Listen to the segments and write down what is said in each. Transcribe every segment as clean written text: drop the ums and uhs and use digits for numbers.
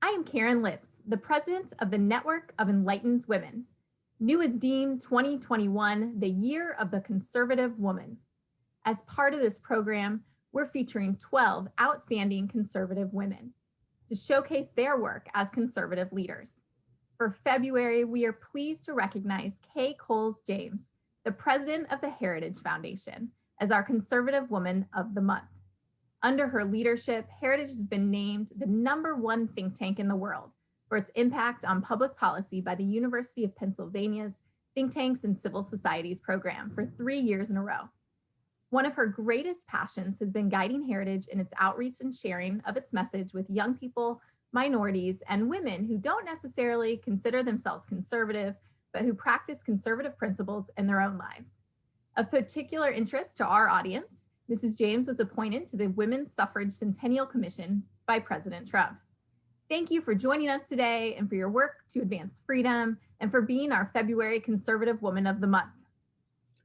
I am Karen Lips, the president of the Network of Enlightened Women. New is deemed 2021 the year of the conservative woman. As part of this program, we're featuring 12 outstanding conservative women to showcase their work as conservative leaders. For February, we are pleased to recognize Kay Coles James, the president of the Heritage Foundation, as our Conservative Woman of the Month. Under her leadership, Heritage has been named the #1 think tank in the world for its impact on public policy by the University of Pennsylvania's Think Tanks and Civil Societies program for 3 years in a row. One of her greatest passions has been guiding Heritage in its outreach and sharing of its message with young people, minorities, and women who don't necessarily consider themselves conservative, but who practice conservative principles in their own lives. Of particular interest to our audience, Mrs. James was appointed to the Women's Suffrage Centennial Commission by President Trump. Thank you for joining us today and for your work to advance freedom and for being our February Conservative Woman of the Month.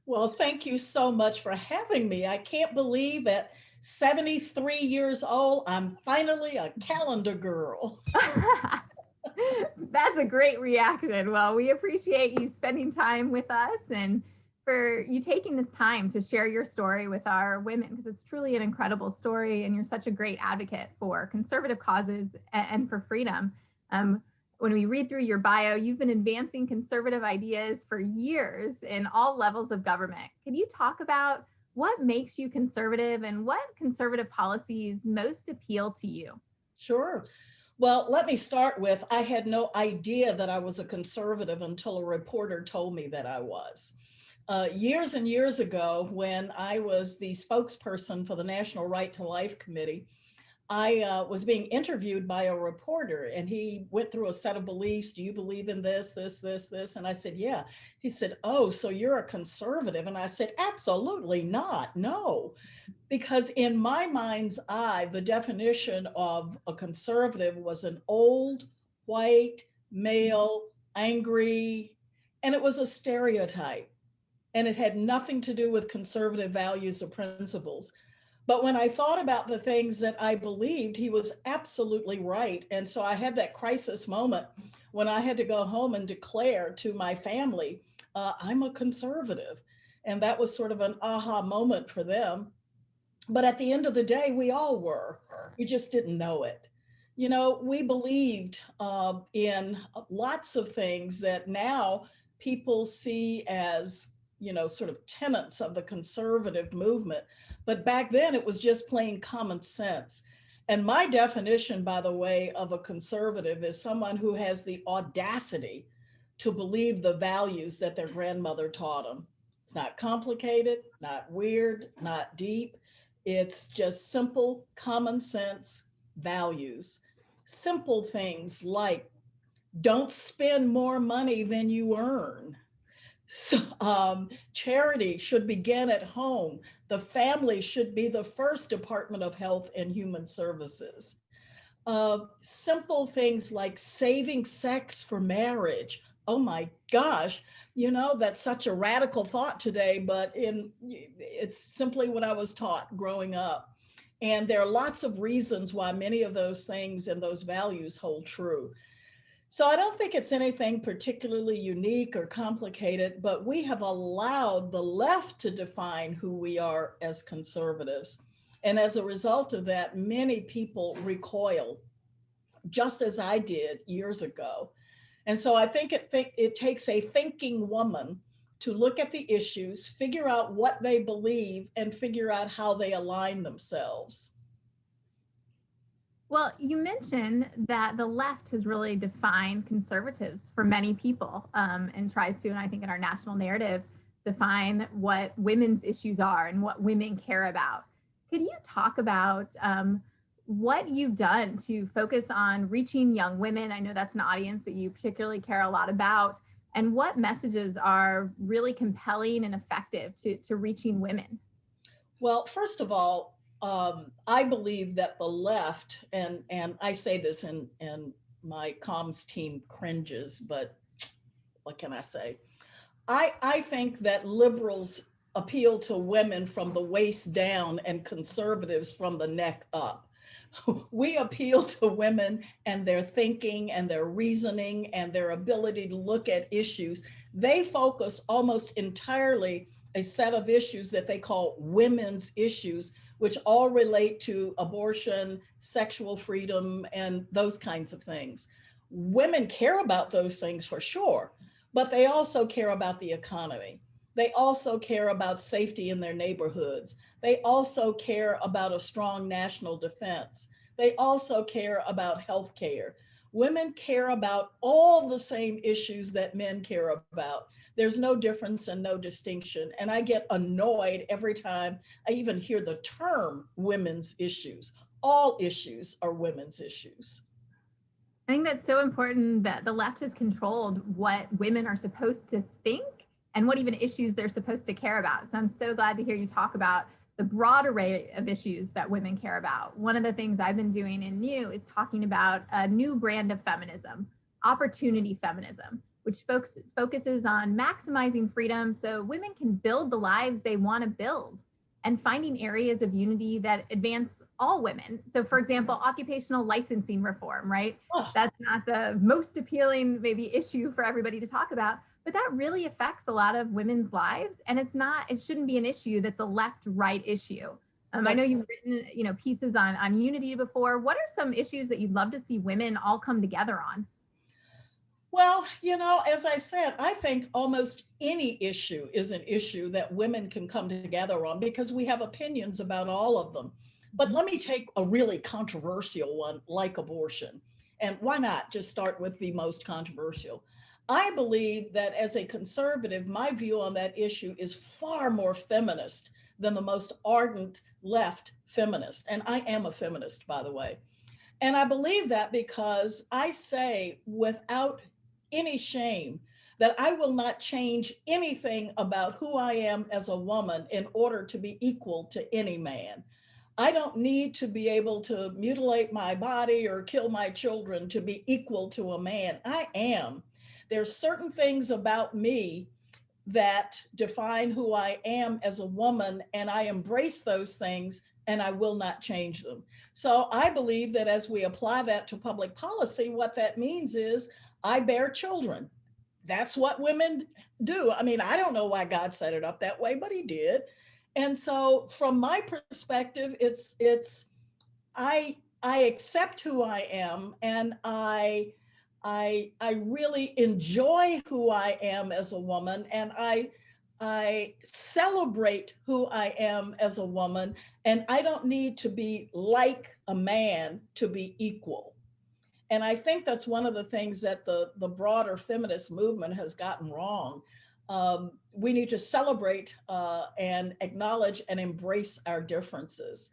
Well, thank you so much for having me. I can't believe at 73 years old, I'm finally a calendar girl. That's a great reaction. Well, we appreciate you spending time with us and for you taking this time to share your story with our women, because it's truly an incredible story and you're such a great advocate for conservative causes and for freedom. When we read through your bio, you've been advancing conservative ideas for years in all levels of government. Can you talk about what makes you conservative and what conservative policies most appeal to you? Sure. Well, let me start with, I had no idea that I was a conservative until a reporter told me that I was. Years and years ago, when I was the spokesperson for the National Right to Life Committee, I was being interviewed by a reporter and he went through a set of beliefs. Do you believe in this, this, this, this? And I said, yeah. He said, oh, so you're a conservative? And I said, absolutely not, no. Because in my mind's eye, the definition of a conservative was an old, white, male, angry, and it was a stereotype. And it had nothing to do with conservative values or principles. But when I thought about the things that I believed, he was absolutely right. And so I had that crisis moment when I had to go home and declare to my family, I'm a conservative. And that was sort of an aha moment for them. But at the end of the day, we all were. We just didn't know it. You know, we believed in lots of things that now people see as, you know, sort of tenets of the conservative movement. But back then it was just plain common sense. And my definition, by the way, of a conservative is someone who has the audacity to believe the values that their grandmother taught them. It's not complicated, not weird, not deep. It's just simple, common sense values. Simple things like don't spend more money than you earn. So, charity should begin at home. The family should be the first Department of Health and Human Services. Simple things like saving sex for marriage. Oh my gosh, you know, that's such a radical thought today, but it's simply what I was taught growing up. And there are lots of reasons why many of those things and those values hold true. So I don't think it's anything particularly unique or complicated, but we have allowed the left to define who we are as conservatives. And as a result of that, many people recoil, just as I did years ago. And so I think it takes a thinking woman to look at the issues, figure out what they believe, and figure out how they align themselves. Well, you mentioned that the left has really defined conservatives for many people and tries to, and I think in our national narrative, define what women's issues are and what women care about. Could you talk about what you've done to focus on reaching young women? I know that's an audience that you particularly care a lot about. And what messages are really compelling and effective to reaching women? Well, first of all, I believe that the left, and I say this and my comms team cringes, but what can I say? I think that liberals appeal to women from the waist down and conservatives from the neck up. we appeal to women and their thinking and their reasoning and their ability to look at issues. They focus almost entirely a set of issues that they call women's issues, which all relate to abortion, sexual freedom, and those kinds of things. Women care about those things for sure, but they also care about the economy. They also care about safety in their neighborhoods. They also care about a strong national defense. They also care about health care. Women care about all the same issues that men care about. There's no difference and no distinction. And I get annoyed every time I even hear the term women's issues. All issues are women's issues. I think that's so important that the left has controlled what women are supposed to think and what even issues they're supposed to care about. So I'm so glad to hear you talk about the broad array of issues that women care about. One of the things I've been doing in New is talking about a new brand of feminism, opportunity feminism, which focuses on maximizing freedom so women can build the lives they want to build and finding areas of unity that advance all women. So for example, occupational licensing reform, right? Oh, That's not the most appealing maybe issue for everybody to talk about, but that really affects a lot of women's lives. And it shouldn't be an issue that's a left-right issue. I know you've written, pieces on unity before. What are some issues that you'd love to see women all come together on? well, as I said, I think almost any issue is an issue that women can come together on because we have opinions about all of them. But let me take a really controversial one like abortion. And why not just start with the most controversial? I believe that as a conservative, my view on that issue is far more feminist than the most ardent left feminist. And I am a feminist, by the way. And I believe that because I say without any shame that I will not change anything about who I am as a woman in order to be equal to any man. I don't need to be able to mutilate my body or kill my children to be equal to a man. I am. There's certain things about me that define who I am as a woman, and I embrace those things and I will not change them. So I believe that as we apply that to public policy, what that means is I bear children. That's what women do. I mean, I don't know why God set it up that way, but he did. And so from my perspective, it's I accept who I am and I really enjoy who I am as a woman, and I celebrate who I am as a woman, and I don't need to be like a man to be equal. And I think that's one of the things that the broader feminist movement has gotten wrong. We need to celebrate and acknowledge and embrace our differences.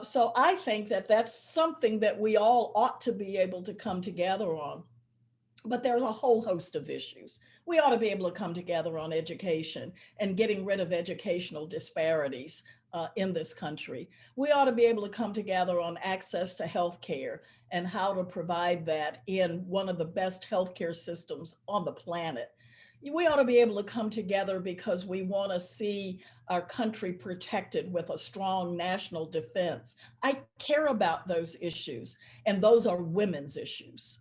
So I think that that's something that we all ought to be able to come together on. But there's a whole host of issues. We ought to be able to come together on education and getting rid of educational disparities in this country. We ought to be able to come together on access to health care and how to provide that in one of the best healthcare systems on the planet. We ought to be able to come together because we want to see our country protected with a strong national defense. I care about those issues, and those are women's issues.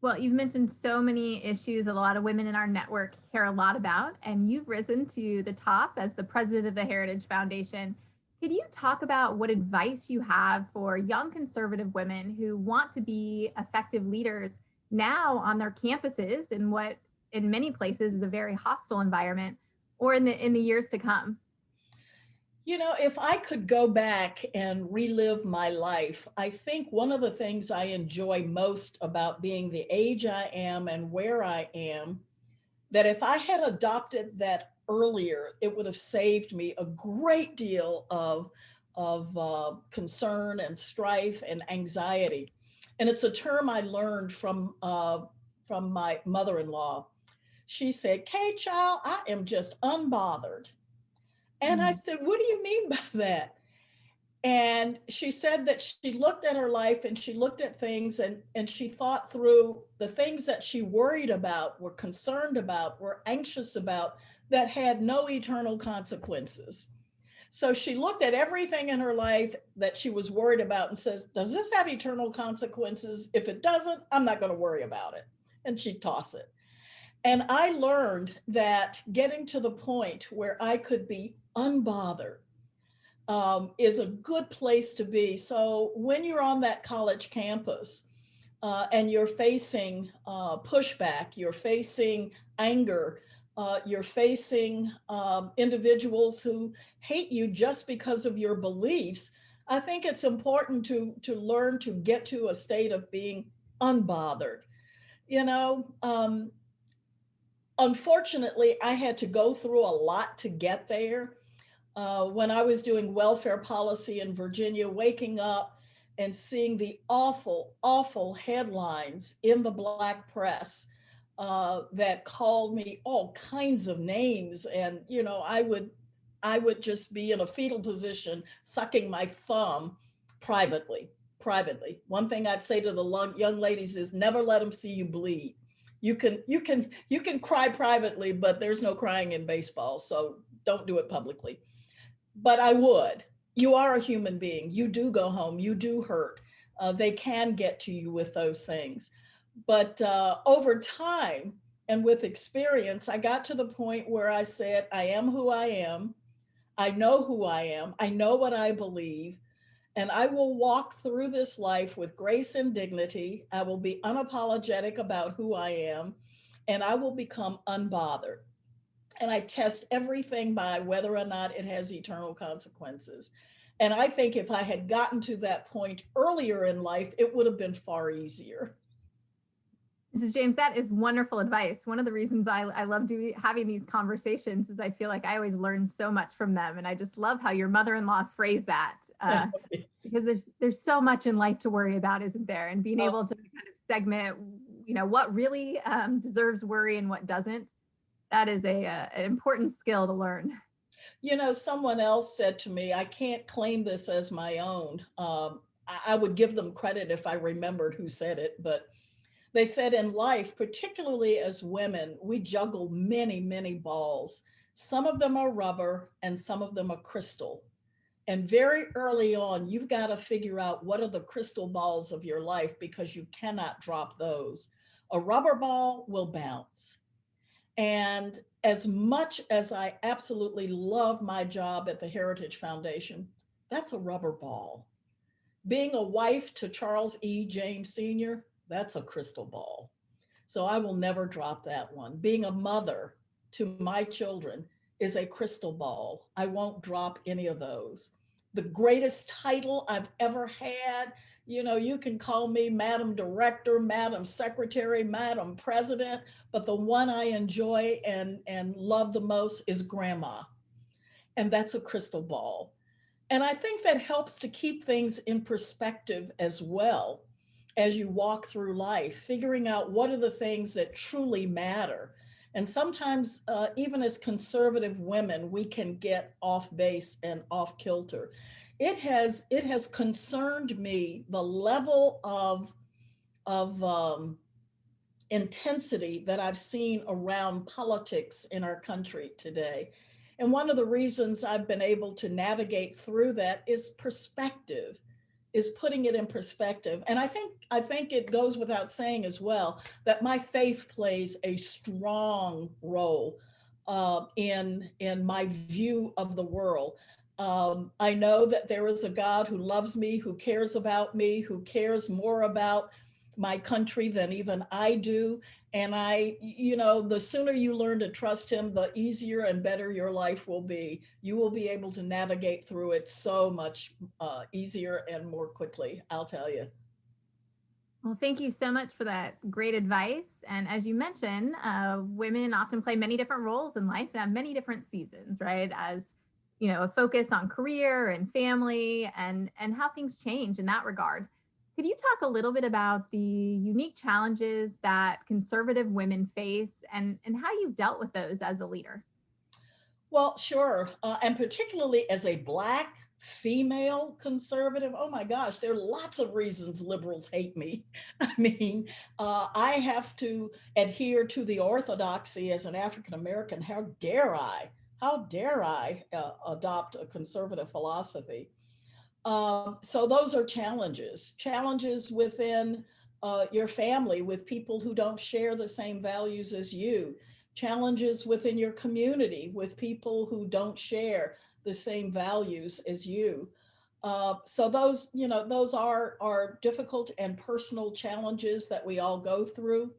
Well, you've mentioned so many issues a lot of women in our network care a lot about, and you've risen to the top as the president of the Heritage Foundation. Could you talk about what advice you have for young conservative women who want to be effective leaders now on their campuses in what in many places is a very hostile environment, or in the years to come? If I could go back and relive my life, I think one of the things I enjoy most about being the age I am and where I am, that if I had adopted that earlier, it would have saved me a great deal of concern and strife and anxiety. And it's a term I learned from my mother-in-law. She said, "Kay, child, I am just unbothered." And I Mm. said, "What do you mean by that?" And she said that she looked at her life and she looked at things and she thought through the things that she worried about, were concerned about, were anxious about, that had no eternal consequences. So she looked at everything in her life that she was worried about and says, does this have eternal consequences? If it doesn't, I'm not going to worry about it. And she'd toss it. And I learned that getting to the point where I could be unbothered is a good place to be. So when you're on that college campus and you're facing pushback, you're facing anger, you're facing individuals who hate you just because of your beliefs, I think it's important to learn to get to a state of being unbothered. You know, unfortunately, I had to go through a lot to get there. When I was doing welfare policy in Virginia, waking up and seeing the awful, awful headlines in the Black press that called me all kinds of names, and I would just be in a fetal position, sucking my thumb privately. Privately, one thing I'd say to the young ladies is never let them see you bleed. You can cry privately, but there's no crying in baseball, so don't do it publicly. But I would. You are a human being. You do go home. You do hurt. They can get to you with those things. But over time and with experience, I got to the point where I said, I am who I am. I know who I am. I know what I believe. And I will walk through this life with grace and dignity. I will be unapologetic about who I am. And I will become unbothered, and I test everything by whether or not it has eternal consequences. And I think if I had gotten to that point earlier in life, it would have been far easier. Mrs. James, that is wonderful advice. One of the reasons I love having these conversations is I feel like I always learn so much from them. And I just love how your mother-in-law phrased that because there's so much in life to worry about, isn't there? And being able to kind of segment, what really deserves worry and what doesn't, that is an important skill to learn. Someone else said to me, I can't claim this as my own. I would give them credit if I remembered who said it, but they said in life, particularly as women, we juggle many, many balls. Some of them are rubber and some of them are crystal. And very early on, you've got to figure out what are the crystal balls of your life because you cannot drop those. A rubber ball will bounce. And as much as I absolutely love my job at the Heritage Foundation, that's a rubber ball. Being a wife to Charles E. James Sr., that's a crystal ball. So I will never drop that one. Being a mother to my children is a crystal ball. I won't drop any of those. The greatest title I've ever had, you can call me Madam Director, Madam Secretary, Madam President, but the one I enjoy and love the most is Grandma. And that's a crystal ball. And I think that helps to keep things in perspective as well as you walk through life, figuring out what are the things that truly matter. And sometimes, even as conservative women, we can get off base and off kilter. It has concerned me the level of intensity that I've seen around politics in our country today. And one of the reasons I've been able to navigate through that is perspective, is putting it in perspective. And I think it goes without saying as well that my faith plays a strong role in my view of the world. I know that there is a God who loves me, who cares about me, who cares more about my country than even I do. And the sooner you learn to trust him, the easier and better your life will be. You will be able to navigate through it so much easier and more quickly, I'll tell you. Well, thank you so much for that great advice. And as you mentioned, women often play many different roles in life and have many different seasons, right? As a focus on career and family and how things change in that regard. Could you talk a little bit about the unique challenges that conservative women face and how you've dealt with those as a leader? Well, sure. And particularly as a Black female conservative, oh my gosh, there are lots of reasons liberals hate me. I mean, I have to adhere to the orthodoxy as an African American. How dare I? how dare I adopt a conservative philosophy? So those are challenges within your family with people who don't share the same values as you, challenges within your community with people who don't share the same values as you. So those, those are difficult and personal challenges that we all go through.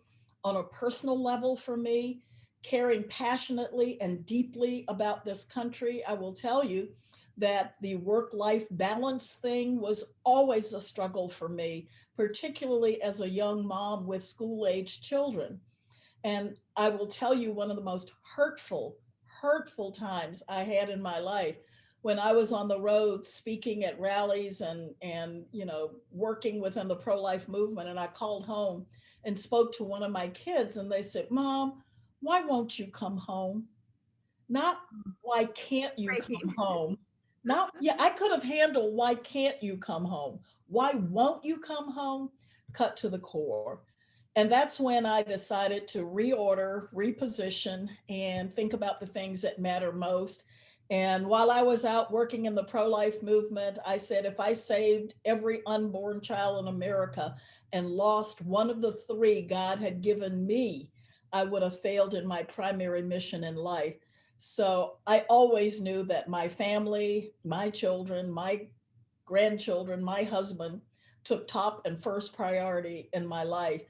On a personal level, for me, caring passionately and deeply about this country, I will tell you that the work-life balance thing was always a struggle for me, particularly as a young mom with school-age children. And I will tell you, one of the most hurtful times I had in my life, when I was on the road speaking at rallies and working within the pro-life movement, and I called home and spoke to one of my kids, and they said, "Mom, why won't you come home?" Not why can't you come Breaking. home? Not, yeah, I could have handled why can't you come home? Why won't you come home? Cut to the core. And that's when I decided to reorder, reposition, and think about the things that matter most. And while I was out working in the pro life movement, I said, if I saved every unborn child in America and lost one of the three God had given me, I would have failed in my primary mission in life. So I always knew that my family, my children, my grandchildren, my husband took top and first priority in my life.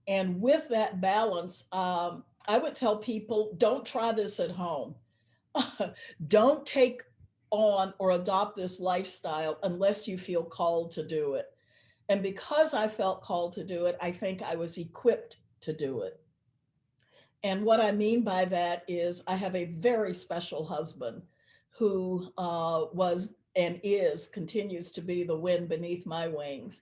And with that balance, I would tell people, don't try this at home. Don't take on or adopt this lifestyle unless you feel called to do it. And because I felt called to do it, I think I was equipped to do it. And what I mean by that is I have a very special husband who was and continues to be the wind beneath my wings.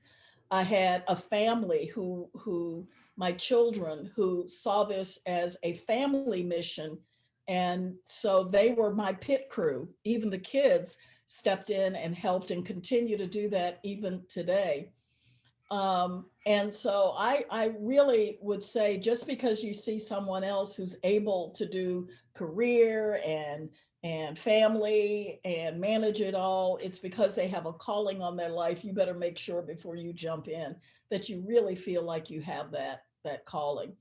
I had a family who my children who saw this as a family mission. And so they were my pit crew. Even the kids stepped in and helped and continue to do that even today. And so I really would say, just because you see someone else who's able to do career and family and manage it all, it's because they have a calling on their life. You better make sure before you jump in that you really feel like you have that calling.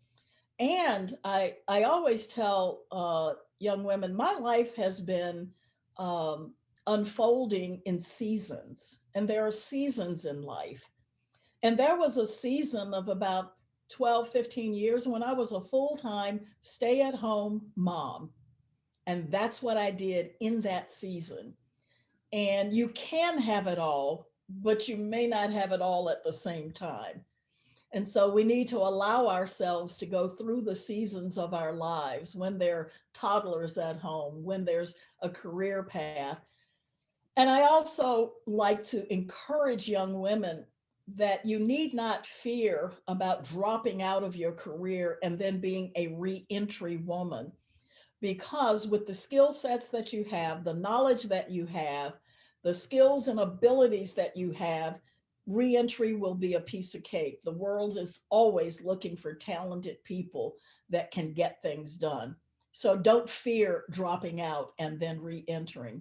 And I always tell young women, my life has been um, unfolding in seasons, and there are seasons in life. And there was a season of about 12, 15 years when I was a full time stay at home mom. And that's what I did in that season. And you can have it all, but you may not have it all at the same time. And so we need to allow ourselves to go through the seasons of our lives when there are toddlers at home, when there's a career path. And I also like to encourage young women that you need not fear about dropping out of your career and then being a reentry woman, because with the skill sets that you have, the knowledge that you have, the skills and abilities that you have, reentry will be a piece of cake. The world is always looking for talented people that can get things done. So don't fear dropping out and then reentering.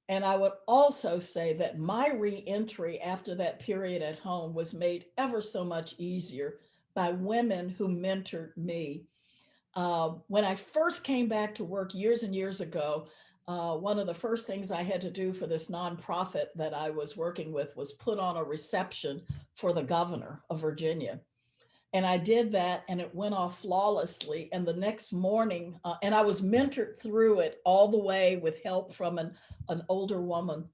And I would also say that my reentry after that period at home was made ever so much easier by women who mentored me. When I first came back to work years and years ago, one of the first things I had to do for this nonprofit that I was working with was put on a reception for the governor of Virginia. And I did that, and it went off flawlessly. And the next morning, and I was mentored through it all the way with help from an older woman.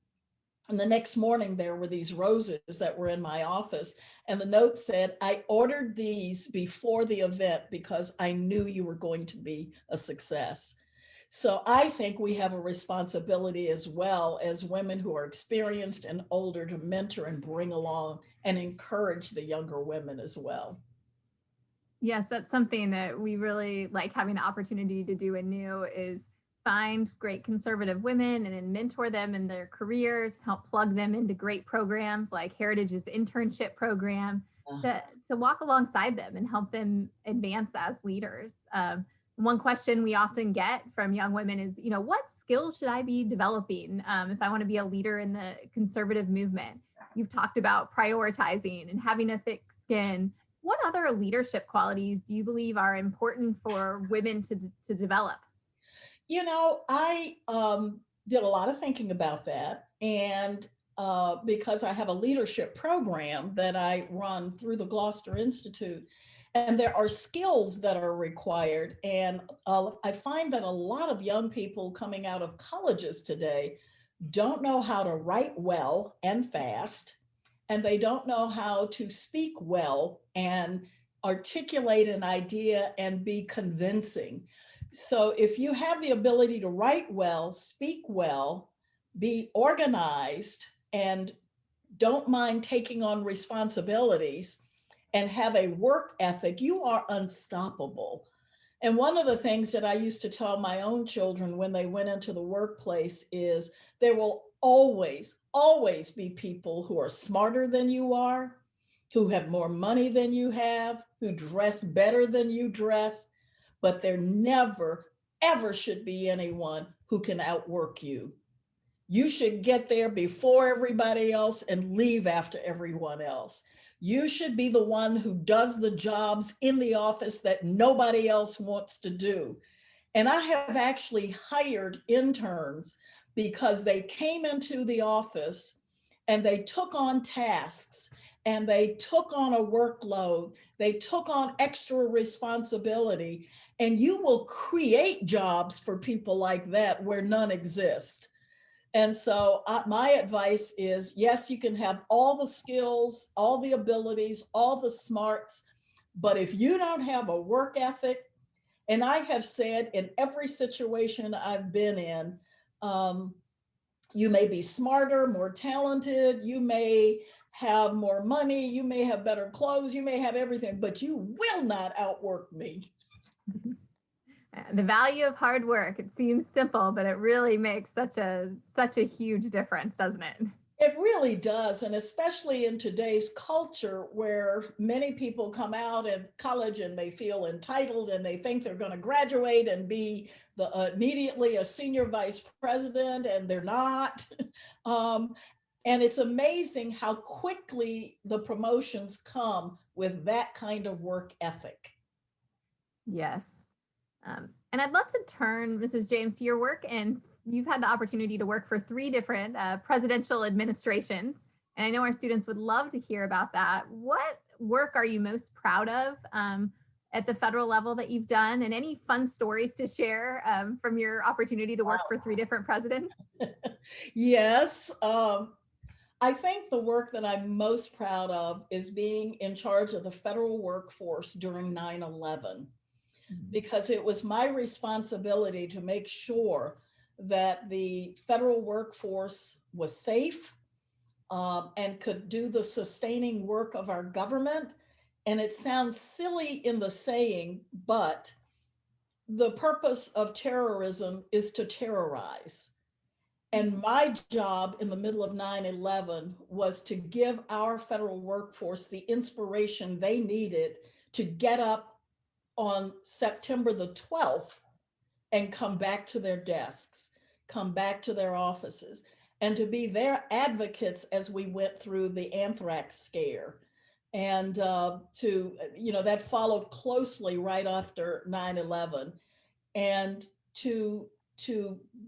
And the next morning, there were these roses that were in my office. And the note said, I ordered these before the event because I knew you were going to be a success. So I think we have a responsibility as well as women who are experienced and older to mentor and bring along and encourage the younger women as well. Yes, that's something that we really like having the opportunity to do anew is find great conservative women and then mentor them in their careers, help plug them into great programs like Heritage's internship program Uh, to walk alongside them and help them advance as leaders. One question we often get from young women is, what skills should I be developing if I want to be a leader in the conservative movement? You've talked about prioritizing and having a thick skin. What other leadership qualities do you believe are important for women to develop? I did a lot of thinking about that. And because I have a leadership program that I run through the Gloucester Institute, and there are skills that are required. And I find that a lot of young people coming out of colleges today don't know how to write well and fast, and they don't know how to speak well and articulate an idea and be convincing. So if you have the ability to write well, speak well, be organized, and don't mind taking on responsibilities and have a work ethic, you are unstoppable. And one of the things that I used to tell my own children when they went into the workplace is there will always, always be people who are smarter than you are, who have more money than you have, who dress better than you dress, but there never, ever should be anyone who can outwork you. You should get there before everybody else and leave after everyone else. You should be the one who does the jobs in the office that nobody else wants to do. And I have actually hired interns because they came into the office and they took on tasks and they took on a workload, they took on extra responsibility, and you will create jobs for people like that where none exist. And so my advice is, yes, you can have all the skills, all the abilities, all the smarts, but if you don't have a work ethic, and I have said in every situation I've been in, um, you may be smarter, more talented, you may have more money, you may have better clothes, you may have everything, but you will not outwork me. The value of hard work. It seems simple, but it really makes such a huge difference, doesn't it? It really does. And especially in today's culture where many people come out of college and they feel entitled and they think they're going to graduate and be immediately a senior vice president, and they're not. um, and it's amazing how quickly the promotions come with that kind of work ethic. Yes. And I'd love to turn, Mrs. James, to your work. And you've had the opportunity to work for three different presidential administrations. And I know our students would love to hear about that. What work are you most proud of at the federal level that you've done? And any fun stories to share from your opportunity to work for three different presidents? Yes. I think the work that I'm most proud of is being in charge of the federal workforce during 9/11, because it was my responsibility to make sure that the federal workforce was safe, and could do the sustaining work of our government. And it sounds silly in the saying, but the purpose of terrorism is to terrorize. And my job in the middle of 9/11 was to give our federal workforce the inspiration they needed to get up on September the 12th and come back to their desks, come back to their offices, and to be their advocates as we went through the anthrax scare. And that followed closely right after 9/11. And to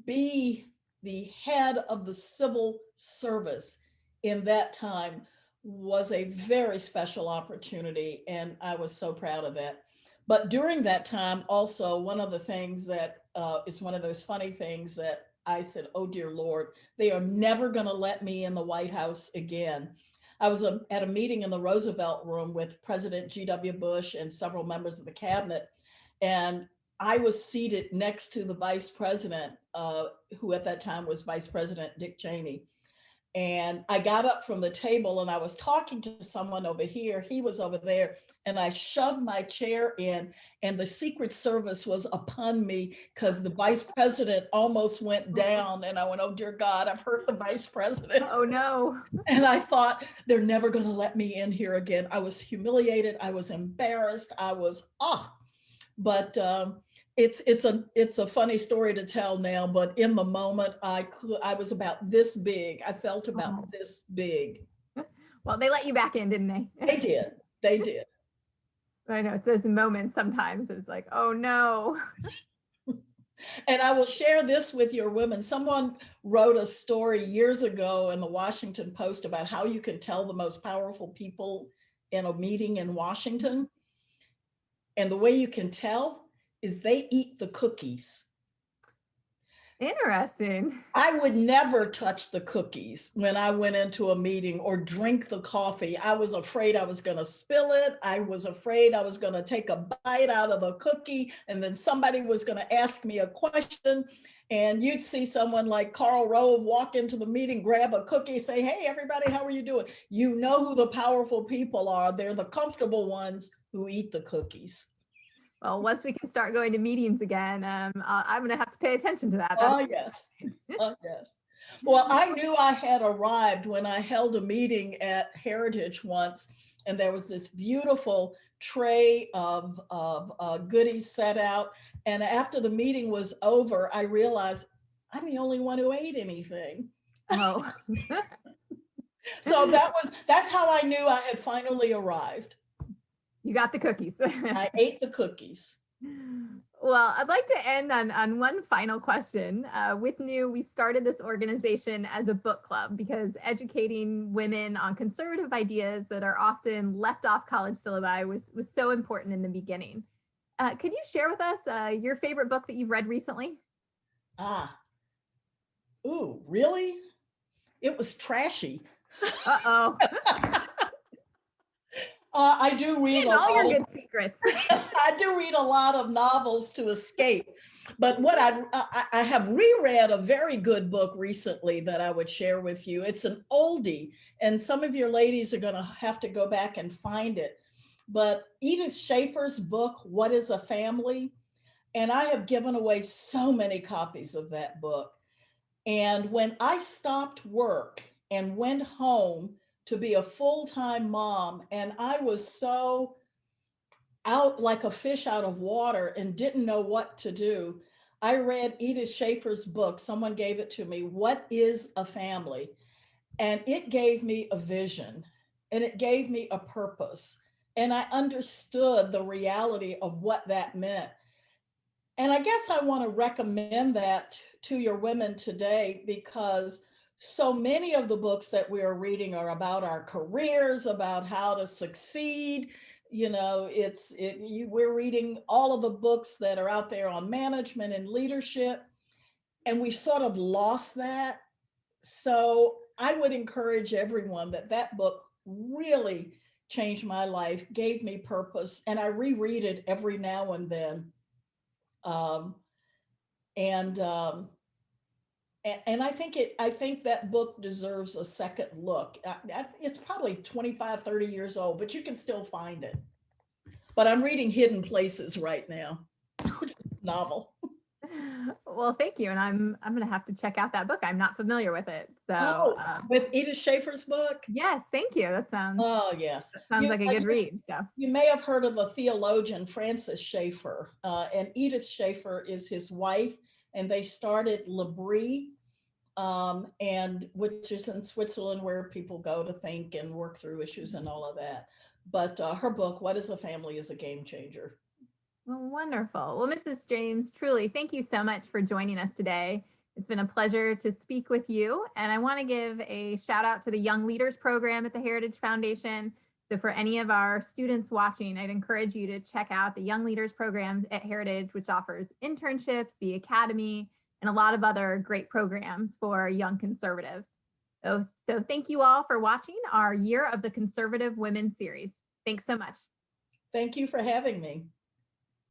be the head of the civil service in that time was a very special opportunity, and I was so proud of that. But during that time, also, one of the things that is one of those funny things that I said, oh, dear Lord, they are never going to let me in the White House again. I was at a meeting in the Roosevelt Room with President G.W. Bush and several members of the cabinet. And I was seated next to the vice president, who at that time was Vice President Dick Cheney. And I got up from the table and I was talking to someone over here. He was over there, and I shoved my chair in, and the Secret Service was upon me because the vice president almost went down. And I went, oh, dear God, I've hurt the vice president. Oh, no. And I thought, they're never going to let me in here again. I was humiliated. I was embarrassed. I was, But it's a funny story to tell now. But in the moment, I was about this big. I felt Oh. about this big. Well, they let you back in, didn't they? They did. They did. I know it's those moments sometimes it's like, oh no. And I will share this with your women. Someone wrote a story years ago in the Washington Post about how you can tell the most powerful people in a meeting in Washington. And the way you can tell is they eat the cookies. Interesting. I would never touch the cookies when I went into a meeting or drink the coffee. I was afraid I was going to spill it. I was afraid I was going to take a bite out of a cookie and then somebody was going to ask me a question. And you'd see someone like Karl Rove walk into the meeting, grab a cookie, say, "Hey, everybody, how are you doing?" You know who the powerful people are. They're the comfortable ones who eat the cookies. Well, once we can start going to meetings again, I'm going to have to pay attention to that. Oh, yes. Oh, yes. Well, I knew I had arrived when I held a meeting at Heritage once, and there was this beautiful tray of goodies set out. And after the meeting was over, I realized I'm the only one who ate anything. Oh. So that's how I knew I had finally arrived. You got the cookies. I ate the cookies. Well, I'd like to end on one final question. With New, we started this organization as a book club because educating women on conservative ideas that are often left off college syllabi was so important in the beginning. Could you share with us your favorite book that you've read recently? Ooh, really? It was trashy. Uh-oh. I do read all your good secrets. I do read a lot of novels to escape. But what I have reread a very good book recently that I would share with you. It's an oldie, and some of your ladies are going to have to go back and find it. But Edith Schaefer's book, What is a Family? And I have given away so many copies of that book. And when I stopped work and went home to be a full-time mom, and I was so out like a fish out of water and didn't know what to do, I read Edith Schaefer's book. Someone gave it to me, What is a Family? And it gave me a vision and it gave me a purpose. And I understood the reality of what that meant. And I guess I want to recommend that to your women today because so many of the books that we are reading are about our careers, about how to succeed. You know, we're reading all of the books that are out there on management and leadership, and we sort of lost that. So I would encourage everyone that book really changed my life, gave me purpose, and I reread it every now and then. Um, and and I think that book deserves a second look. It's probably 25, 30 years old, but you can still find it. But I'm reading Hidden Places right now, novel. Well, thank you. And I'm going to have to check out that book. I'm not familiar with it. So, With Edith Schaefer's book. yes, thank you. Oh, yes. Sounds like a good read. So, you may have heard of the theologian Francis Schaeffer, and Edith Schaeffer is his wife, and they started L'Abri, and which is in Switzerland, where people go to think and work through issues and all of that. But her book, What is a Family, is a game changer. well, wonderful. Well, Mrs. James, truly, thank you so much for joining us today. It's been a pleasure to speak with you. And I want to give a shout out to the Young Leaders Program at the Heritage Foundation. So for any of our students watching, I'd encourage you to check out the Young Leaders Program at Heritage, which offers internships, the Academy, and a lot of other great programs for young conservatives. So thank you all for watching our Year of the Conservative Women series. Thanks so much. Thank you for having me.